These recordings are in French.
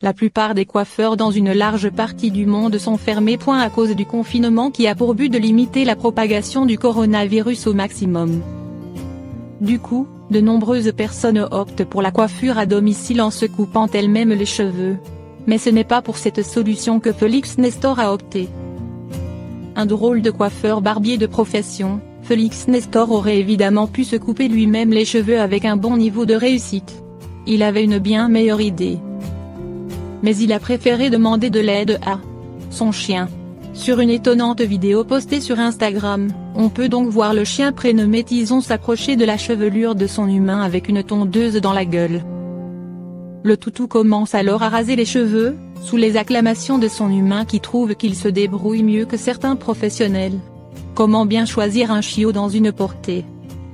La plupart des coiffeurs dans une large partie du monde sont fermés. À cause du confinement qui a pour but de limiter la propagation du coronavirus au maximum. Du coup, de nombreuses personnes optent pour la coiffure à domicile en se coupant elles-mêmes les cheveux. Mais ce n'est pas pour cette solution que Félix Nestor a opté. Un drôle de coiffeur barbier de profession, Félix Nestor aurait évidemment pu se couper lui-même les cheveux avec un bon niveau de réussite. Il avait une bien meilleure idée. Mais il a préféré demander de l'aide à son chien. Sur une étonnante vidéo postée sur Instagram, on peut donc voir le chien prénommé Tison s'approcher de la chevelure de son humain avec une tondeuse dans la gueule. Le toutou commence alors à raser les cheveux, sous les acclamations de son humain qui trouve qu'il se débrouille mieux que certains professionnels. Comment bien choisir un chiot dans une portée?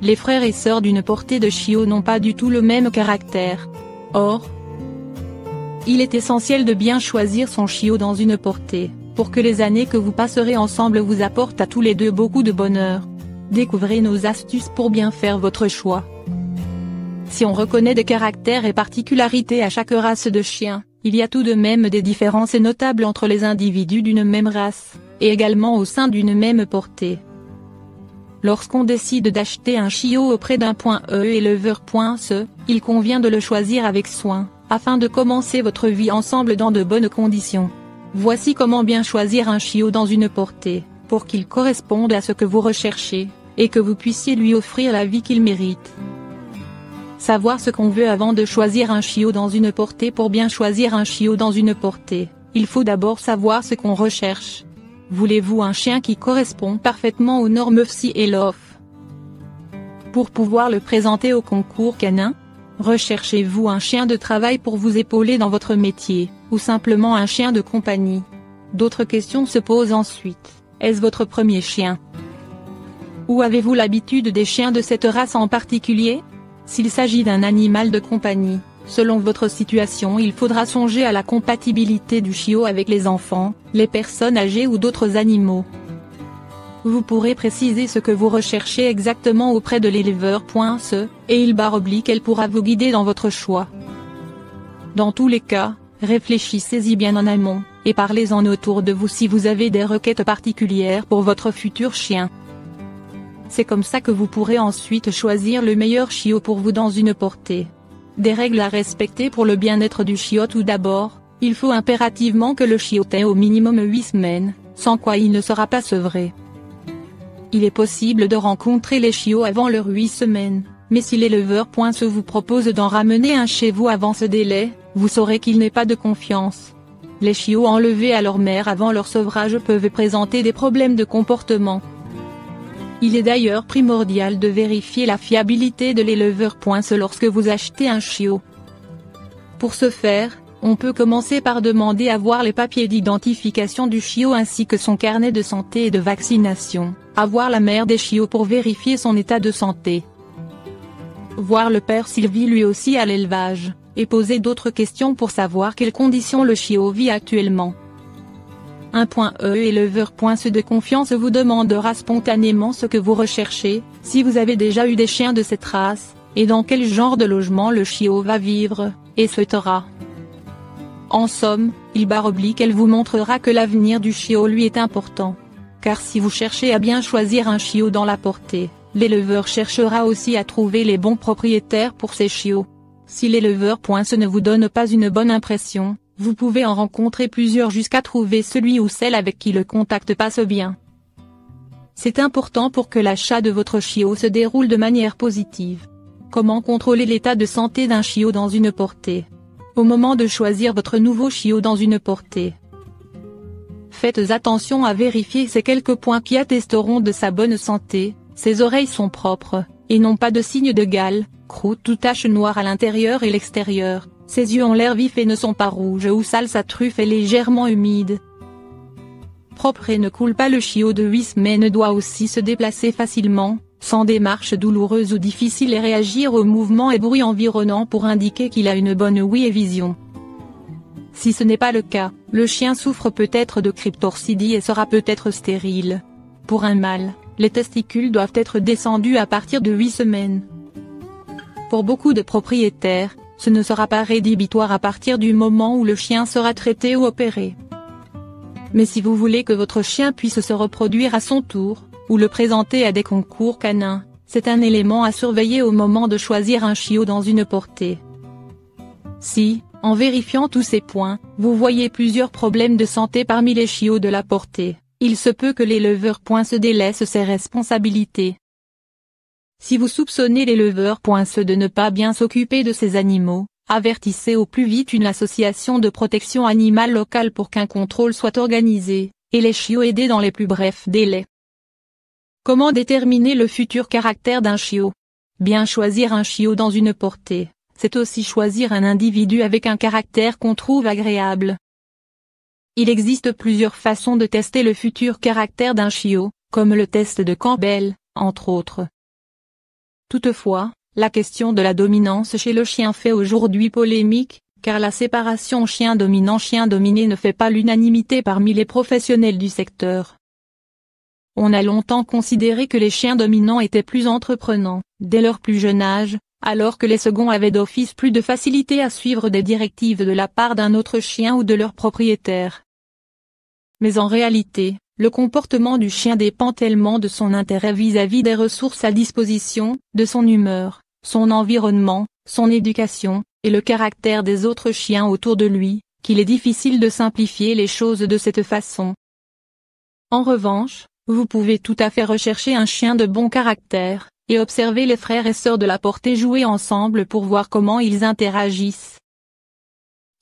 Les frères et sœurs d'une portée de chiots n'ont pas du tout le même caractère. Or, il est essentiel de bien choisir son chiot dans une portée, pour que les années que vous passerez ensemble vous apportent à tous les deux beaucoup de bonheur. Découvrez nos astuces pour bien faire votre choix. Si on reconnaît des caractères et particularités à chaque race de chien, il y a tout de même des différences notables entre les individus d'une même race, et également au sein d'une même portée. Lorsqu'on décide d'acheter un chiot auprès d'un éleveur.ce, il convient de le choisir avec soin, afin de commencer votre vie ensemble dans de bonnes conditions. Voici comment bien choisir un chiot dans une portée, pour qu'il corresponde à ce que vous recherchez, et que vous puissiez lui offrir la vie qu'il mérite. Savoir ce qu'on veut avant de choisir un chiot dans une portée. Pour bien choisir un chiot dans une portée, il faut d'abord savoir ce qu'on recherche. Voulez-vous un chien qui correspond parfaitement aux normes FSI et LOF? Pour pouvoir le présenter au concours canin? Recherchez-vous un chien de travail pour vous épauler dans votre métier, ou simplement un chien de compagnie? D'autres questions se posent ensuite. Est-ce votre premier chien? Ou avez-vous l'habitude des chiens de cette race en particulier? S'il s'agit d'un animal de compagnie, selon votre situation, il faudra songer à la compatibilité du chiot avec les enfants, les personnes âgées ou d'autres animaux. Vous pourrez préciser ce que vous recherchez exactement auprès de l'éleveur.ce, et elle pourra vous guider dans votre choix. Dans tous les cas, réfléchissez-y bien en amont, et parlez-en autour de vous si vous avez des requêtes particulières pour votre futur chien. C'est comme ça que vous pourrez ensuite choisir le meilleur chiot pour vous dans une portée. Des règles à respecter pour le bien-être du chiot. Tout d'abord, il faut impérativement que le chiot ait au minimum 8 semaines, sans quoi il ne sera pas sevré. Il est possible de rencontrer les chiots avant leurs 8 semaines, mais si l'éleveur.ce vous propose d'en ramener un chez vous avant ce délai, vous saurez qu'il n'est pas de confiance. Les chiots enlevés à leur mère avant leur sevrage peuvent présenter des problèmes de comportement. Il est d'ailleurs primordial de vérifier la fiabilité de l'éleveur.ce lorsque vous achetez un chiot. Pour ce faire, on peut commencer par demander à voir les papiers d'identification du chiot ainsi que son carnet de santé et de vaccination, à voir la mère des chiots pour vérifier son état de santé. Voir le père s'il vit lui aussi à l'élevage, et poser d'autres questions pour savoir quelles conditions le chiot vit actuellement. Un éleveur.ce de confiance vous demandera spontanément ce que vous recherchez, si vous avez déjà eu des chiens de cette race, et dans quel genre de logement le chiot va vivre, etc. En somme, elle vous montrera que l'avenir du chiot lui est important. Car si vous cherchez à bien choisir un chiot dans la portée, l'éleveur cherchera aussi à trouver les bons propriétaires pour ses chiots. Si l'éleveur.ce ne vous donne pas une bonne impression, vous pouvez en rencontrer plusieurs jusqu'à trouver celui ou celle avec qui le contact passe bien. C'est important pour que l'achat de votre chiot se déroule de manière positive. Comment contrôler l'état de santé d'un chiot dans une portée? Au moment de choisir votre nouveau chiot dans une portée, faites attention à vérifier ces quelques points qui attesteront de sa bonne santé. Ses oreilles sont propres, et n'ont pas de signes de gale, croûte ou taches noires à l'intérieur et l'extérieur. Ses yeux ont l'air vifs et ne sont pas rouges ou sales. Sa truffe est légèrement humide. Propre et ne coule pas. Le chiot de 8 semaines doit aussi se déplacer facilement, sans démarches douloureuses ou difficiles et réagir aux mouvements et bruits environnants pour indiquer qu'il a une bonne ouïe et vision. Si ce n'est pas le cas, le chien souffre peut-être de cryptorchidie et sera peut-être stérile. Pour un mâle, les testicules doivent être descendus à partir de 8 semaines. Pour beaucoup de propriétaires, ce ne sera pas rédhibitoire à partir du moment où le chien sera traité ou opéré. Mais si vous voulez que votre chien puisse se reproduire à son tour, ou le présenter à des concours canins, c'est un élément à surveiller au moment de choisir un chiot dans une portée. Si, en vérifiant tous ces points, vous voyez plusieurs problèmes de santé parmi les chiots de la portée, il se peut que l'éleveur se délaisse ses responsabilités. Si vous soupçonnez l'éleveur de ne pas bien s'occuper de ces animaux, avertissez au plus vite une association de protection animale locale pour qu'un contrôle soit organisé, et les chiots aidés dans les plus brefs délais. Comment déterminer le futur caractère d'un chiot? Bien choisir un chiot dans une portée, c'est aussi choisir un individu avec un caractère qu'on trouve agréable. Il existe plusieurs façons de tester le futur caractère d'un chiot, comme le test de Campbell, entre autres. Toutefois, la question de la dominance chez le chien fait aujourd'hui polémique, car la séparation chien dominant-chien dominé ne fait pas l'unanimité parmi les professionnels du secteur. On a longtemps considéré que les chiens dominants étaient plus entreprenants, dès leur plus jeune âge, alors que les seconds avaient d'office plus de facilité à suivre des directives de la part d'un autre chien ou de leur propriétaire. Mais en réalité, le comportement du chien dépend tellement de son intérêt vis-à-vis des ressources à disposition, de son humeur, son environnement, son éducation, et le caractère des autres chiens autour de lui, qu'il est difficile de simplifier les choses de cette façon. En revanche, vous pouvez tout à fait rechercher un chien de bon caractère, et observer les frères et sœurs de la portée jouer ensemble pour voir comment ils interagissent.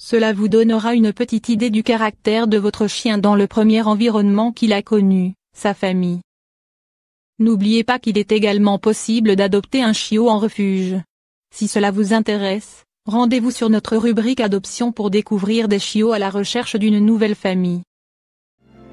Cela vous donnera une petite idée du caractère de votre chien dans le premier environnement qu'il a connu, sa famille. N'oubliez pas qu'il est également possible d'adopter un chiot en refuge. Si cela vous intéresse, rendez-vous sur notre rubrique adoption pour découvrir des chiots à la recherche d'une nouvelle famille.